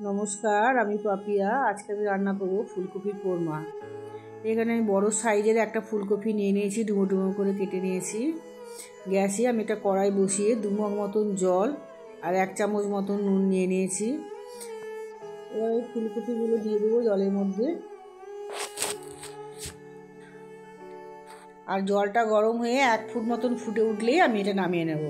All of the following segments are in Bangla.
নমস্কার, আমি পাপিয়া। আজকে আমি রান্না করব ফুলকপির কোরমা। এখানে আমি বড় সাইজের একটা ফুলকপি নিয়ে নিয়েছি, ডুমো ডুমো করে কেটে নিয়েছি। গ্যাসে আমি একটা কড়াই বসিয়ে 2 মগ মতন জল আর 1 চামচ মতন নুন নিয়ে নিয়েছি। এবার এই ফুলকপিগুলো দিয়ে দেবো জলের মধ্যে। আর জলটা গরম হয়ে 1 ফুট মতন ফুটে উঠলেই আমি এটা নামিয়ে নেব।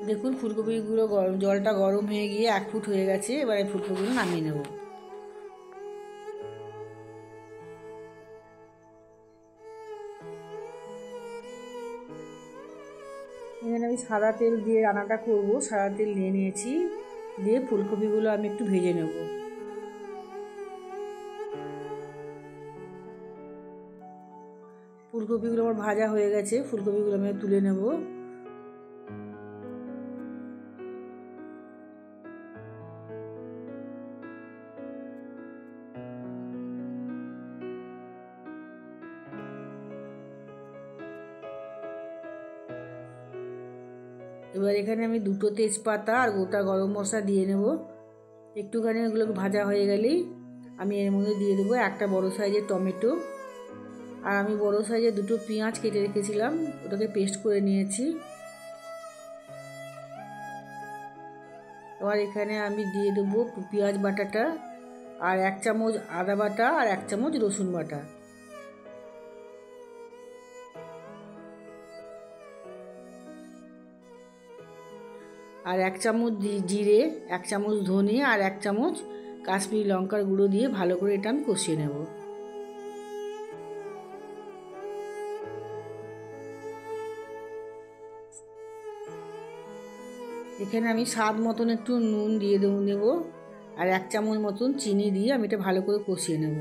দেখুন ফুলকপিগুলো জলটা গরম হয়ে গিয়ে 1 ফুট হয়ে গেছে। এবার এই ফুলকপিগুলো নামিয়ে নেব। এখানে আমি সাদা তেল দিয়ে রান্নাটা করব। সাদা তেল নিয়ে নিয়েছি, দিয়ে ফুলকপিগুলো আমি একটু ভেজে নেব। ফুলকপিগুলো আমার ভাজা হয়ে গেছে, ফুলকপিগুলো আমি তুলে নেব। এবার এখানে আমি 2টো তেজপাতা আর গোটা গরম মশলা দিয়ে নেব। একটুখানি ওগুলো ভাজা হয়ে গেলেই আমি এর মধ্যে দিয়ে দেবো একটা বড় সাইজের টমেটো। আর আমি বড় সাইজের 2টো পেঁয়াজ কেটে রেখেছিলাম, ওটাকে পেস্ট করে নিয়েছি। এবার এখানে আমি দিয়ে দেবো পেঁয়াজ বাটাটা, আর 1 চামচ আদা বাটা আর 1 চামচ রসুন বাটা। আর 1 চামচ জিরে, 1 চামচ ধনে আর 1 চামচ কাশ্মীরি লঙ্কার গুঁড়ো দিয়ে ভালো করে এটা আমি কষিয়ে নেব। এখানে আমি স্বাদ মতন একটু নুন দিয়ে নেব, আর 1 চামচ মতন চিনি দিয়ে আমি এটা ভালো করে কষিয়ে নেব।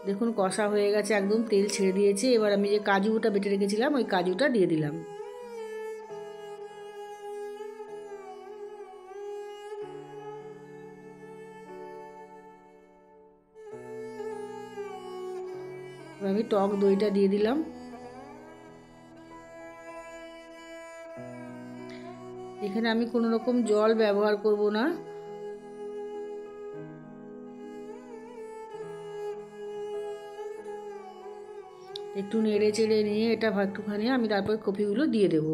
দেখুন কষা হয়ে গেছে, একদম তেল ছেড়ে দিয়েছে। এবার আমি যে কাজুটা বেটে রেখেছিলাম ওই কাজুটা দিয়ে দিলাম। আমি টক দইটা দিয়ে দিলাম। এখানে আমি কোনো রকম জল ব্যবহার করব না। একটু নেড়ে চেড়ে নিয়ে এটা একটুখানি আমি তারপর কপিগুলো দিয়ে দেব।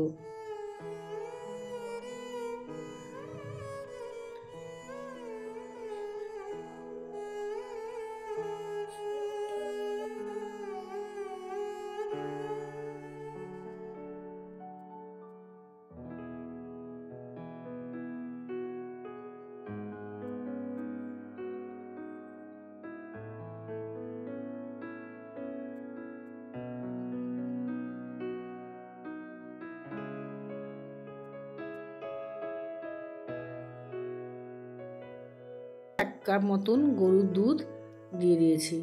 এক কাপ মতন গরুর দুধ দিয়ে দিয়েছি।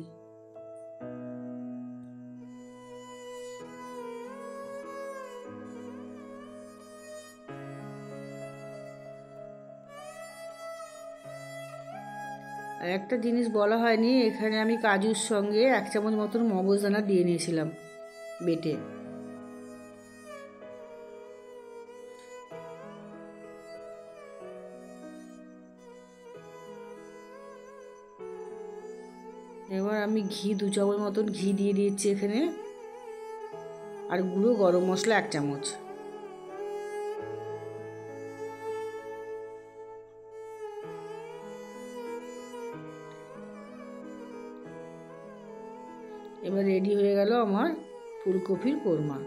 আর একটা জিনিস বলা হয়নি, এখানে আমি কাজুর সঙ্গে 1 চামচ মতন মগজদানা দিয়ে নিয়েছিলাম বেটে। এবার আমি ঘি 2 চামচ মতন ঘি দিয়ে দিচ্ছি এখানে, আর গুঁড়ো গরম মশলা 1 চামচ। এবার রেডি হয়ে গেল আমার ফুলকপির কোরমা।